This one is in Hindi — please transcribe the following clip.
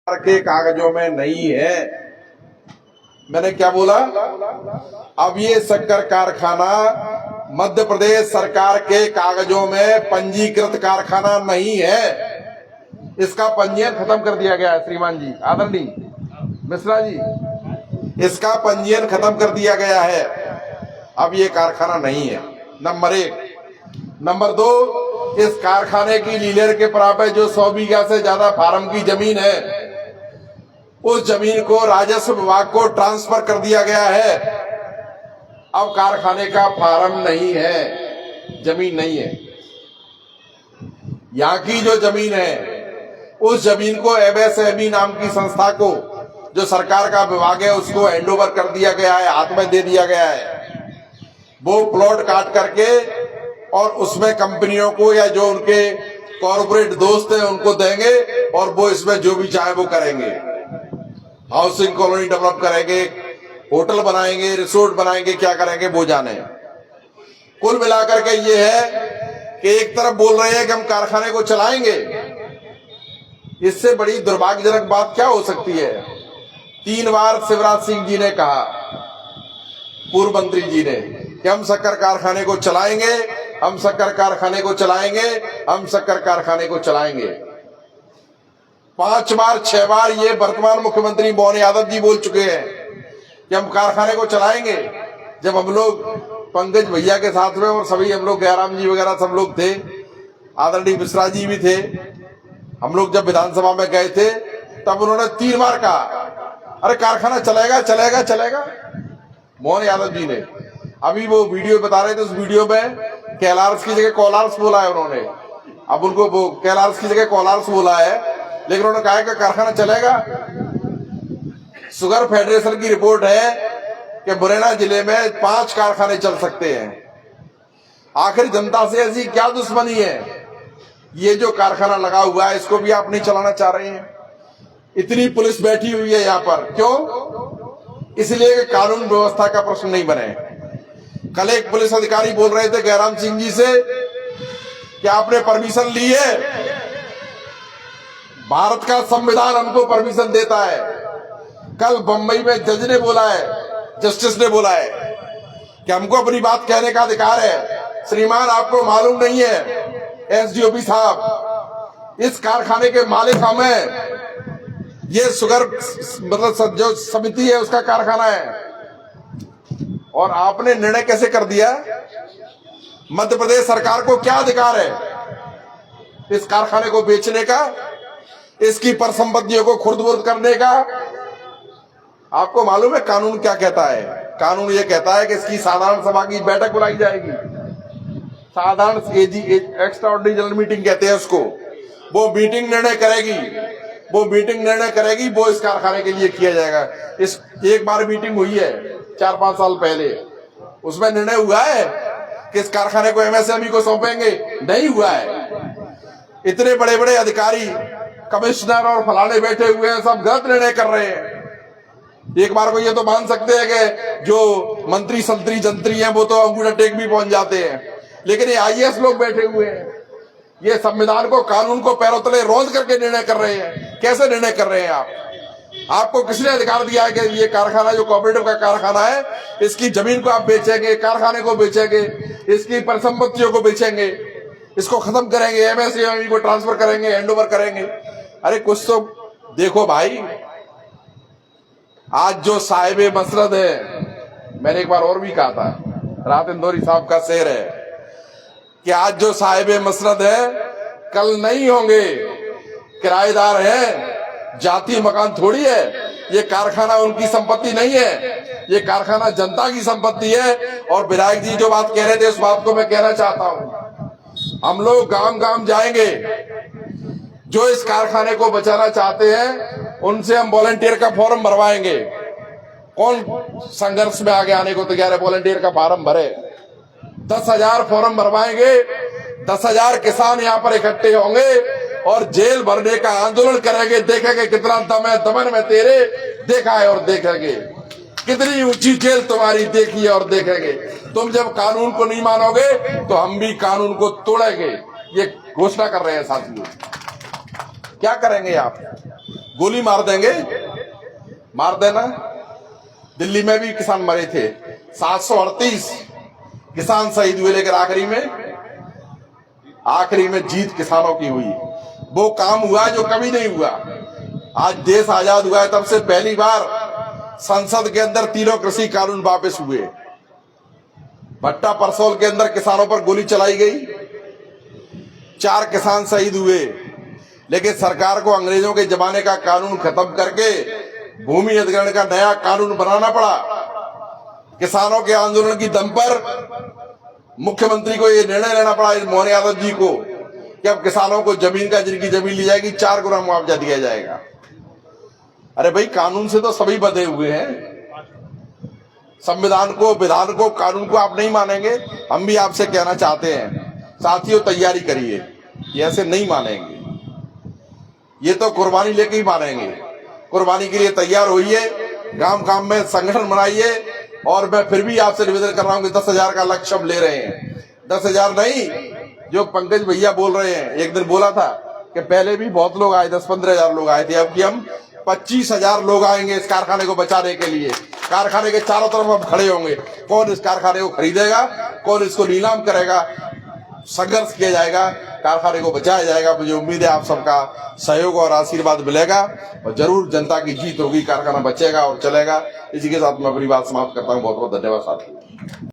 के कागजों में नहीं है। मैंने क्या बोला? अब ये शक्कर कारखाना मध्य प्रदेश सरकार के कागजों में पंजीकृत कारखाना नहीं है। इसका पंजीयन खत्म कर दिया गया है श्रीमान जी, आदरणीय मिश्रा जी, इसका पंजीयन खत्म कर दिया गया है। अब ये कारखाना नहीं है, नंबर एक। नंबर दो, इस कारखाने की लीलर के प्राप्त जो 100 बीघा से ज्यादा फार्म की जमीन है, उस जमीन को राजस्व विभाग को ट्रांसफर कर दिया गया है। अब कारखाने का फार्म नहीं है, जमीन नहीं है। यहाँ की जो जमीन है, उस जमीन को एमएसएमई नाम की संस्था को, जो सरकार का विभाग है, उसको हैंडओवर कर दिया गया है, हाथ में दे दिया गया है। वो प्लॉट काट करके और उसमें कंपनियों को या जो उनके कॉर्पोरेट दोस्त हैं उनको देंगे और वो इसमें जो भी चाहे वो करेंगे। हाउसिंग कॉलोनी डेवलप करेंगे, होटल बनाएंगे, रिसोर्ट बनाएंगे, क्या करेंगे वो जाने। कुल मिलाकर के ये है कि एक तरफ बोल रहे हैं कि हम कारखाने को चलाएंगे। इससे बड़ी दुर्भाग्यजनक बात क्या हो सकती है? 3 बार शिवराज सिंह जी ने कहा, पूर्व मंत्री जी ने, कि हम शक्कर कारखाने को चलाएंगे, हम शक्कर कारखाने को चलाएंगे, हम शक्कर कारखाने को चलाएंगे। 5 बार 6 बार ये वर्तमान मुख्यमंत्री मोहन यादव जी बोल चुके हैं कि हम कारखाने को चलाएंगे। जब हम लोग पंकज भैया के साथ में और सभी हम लोग जयराम जी वगैरह सब लोग थे, आदरणीय मिश्रा जी भी थे, हम लोग जब विधानसभा में गए थे तब उन्होंने 3 बार कहा, अरे कारखाना चलेगा चलेगा चलेगा, मोहन यादव जी ने। अभी वो वीडियो बता रहे थे, उस वीडियो में कैलार्स की जगह कोलार्स बोला है उन्होंने। अब उनको वो कैलार्स की जगह कोलार्स बोला है, लेकिन उन्होंने कहा कि कारखाना चलेगा। शुगर फेडरेशन की रिपोर्ट है कि मुरैना जिले में 5 कारखाने चल सकते हैं। आखिर जनता से ऐसी क्या दुश्मनी है? ये जो कारखाना लगा हुआ है इसको भी आप नहीं चलाना चाह रहे हैं। इतनी पुलिस बैठी हुई है यहाँ पर, क्यों? इसलिए कि कानून व्यवस्था का प्रश्न नहीं बने। कल एक पुलिस अधिकारी बोल रहे थे जयराम सिंह जी से कि आपने परमिशन ली है। भारत का संविधान हमको परमिशन देता है। कल बंबई में जज ने बोला है, जस्टिस ने बोला है कि हमको अपनी बात कहने का अधिकार है। श्रीमान, आपको मालूम नहीं है एसडीओपी साहब, इस कारखाने के मालिक हम हैं। ये शुगर मतलब जो समिति है उसका कारखाना है। और आपने निर्णय कैसे कर दिया? मध्य प्रदेश सरकार को क्या अधिकार है इस कारखाने को बेचने का, इसकी परिसंपत्तियों को खुर्द-बुर्द करने का? आपको मालूम है कानून क्या कहता है? कानून ये कहता है कि इसकी साधारण सभा की बैठक बुलाई जाएगी। साधारण एक्स्ट्राऑर्डिनरी जनरल मीटिंग कहते हैं उसको। वो मीटिंग निर्णय करेगी, वो मीटिंग निर्णय करेगी, वो इस कारखाने के लिए किया जाएगा। इस एक बार मीटिंग हुई है 4-5 साल पहले, उसमें निर्णय हुआ है कि इस कारखाने को एमएसएमई को सौंपेंगे? नहीं हुआ है। इतने बड़े बड़े अधिकारी, कमिश्नर और फलाने बैठे हुए हैं, सब गलत निर्णय कर रहे हैं। एक बार को ये तो मान सकते हैं कि जो मंत्री संतरी जंत्री हैं वो तो अंगूठा टेक भी पहुंच जाते हैं, लेकिन ये आईएएस लोग बैठे हुए हैं, ये संविधान को, कानून को पैरों तले रोंद करके निर्णय कर रहे हैं। कैसे निर्णय कर रहे हैं आप? आपको किसने अधिकार दिया है कि ये कारखाना जो कोऑपरेटिव का कारखाना है, इसकी जमीन को आप बेचेंगे, कारखाने को बेचेंगे, इसकी परिसंपत्तियों को बेचेंगे, इसको खत्म करेंगे, एमएसएमई को ट्रांसफर करेंगे, हैंडओवर करेंगे? अरे कुछ तो देखो भाई। आज जो साहिबे मसरत है, मैंने एक बार और भी कहा था, रात इंदौरी साहब का शेर है कि आज जो साहिबे मसरत है कल नहीं होंगे। किराएदार है, जाति मकान थोड़ी है। ये कारखाना उनकी संपत्ति नहीं है, ये कारखाना जनता की संपत्ति है। और विधायक जी जो बात कह रहे थे उस बात को मैं कहना चाहता हूं। हम लोग गांव गांव जाएंगे, जो इस कारखाने को बचाना चाहते हैं उनसे हम वॉलंटियर का फॉर्म भरवाएंगे। कौन संघर्ष में आगे आने को तैयार है? वॉलंटियर का फॉर्म भरे, 10,000 फॉर्म भरवाएंगे, 10,000 किसान यहाँ पर इकट्ठे होंगे और जेल भरने का आंदोलन करेंगे। देखेंगे कितना दम है, दमन में तेरे देखा है, और देखेंगे कितनी ऊंची जेल तुम्हारी देखी है, और देखेंगे तुम जब कानून को नहीं मानोगे तो हम भी कानून को तोड़ेंगे। ये घोषणा कर रहे हैं साथियों। क्या करेंगे आप? गोली मार देंगे, मार देना। दिल्ली में भी किसान मरे थे, 738 किसान शहीद हुए, लेकिन आखिरी में जीत किसानों की हुई। वो काम हुआ जो कभी नहीं हुआ। आज देश आजाद हुआ है तब से पहली बार संसद के अंदर तीनों कृषि कानून वापस हुए। भट्टा परसोल के अंदर किसानों पर गोली चलाई गई, 4 किसान शहीद हुए, लेकिन सरकार को अंग्रेजों के जमाने का कानून खत्म करके भूमि अधिग्रहण का नया कानून बनाना पड़ा। किसानों के आंदोलन की दम पर मुख्यमंत्री को यह निर्णय लेना पड़ा, मोहन यादव जी को, कि अब किसानों को जमीन का, जिनकी जमीन ली जाएगी, 4 गुना मुआवजा दिया जाएगा। अरे भाई, कानून से तो सभी बंधे हुए हैं। संविधान को, विधान को, कानून को आप नहीं मानेंगे। हम भी आपसे कहना चाहते हैं, साथियों तैयारी करिए, ये ऐसे नहीं मानेंगे, ये तो कुर्बानी लेके ही मानेंगे। कुर्बानी के लिए तैयार होइए, गांव में संगठन बनाइए। और मैं फिर भी आपसे निवेदन कर रहा हूं कि 10,000 का लक्ष्य हम ले रहे हैं। 10,000 नहीं, जो पंकज भैया बोल रहे हैं, एक दिन बोला था कि पहले भी बहुत लोग आए, 10-15,000 लोग आए थे, अब कि हम 25,000 लोग आएंगे इस कारखाने को बचाने के लिए। कारखाने के चारों तरफ हम खड़े होंगे। कौन इस कारखाने को खरीदेगा, कौन इसको नीलाम करेगा, संघर्ष किया जाएगा, कारखाने को बचाया जाएगा। मुझे उम्मीद है आप सबका सहयोग और आशीर्वाद मिलेगा और जरूर जनता की जीत होगी, कारखाना बचेगा और चलेगा। इसी के साथ मैं अपनी बात समाप्त करता हूँ। बहुत बहुत धन्यवाद साथियों।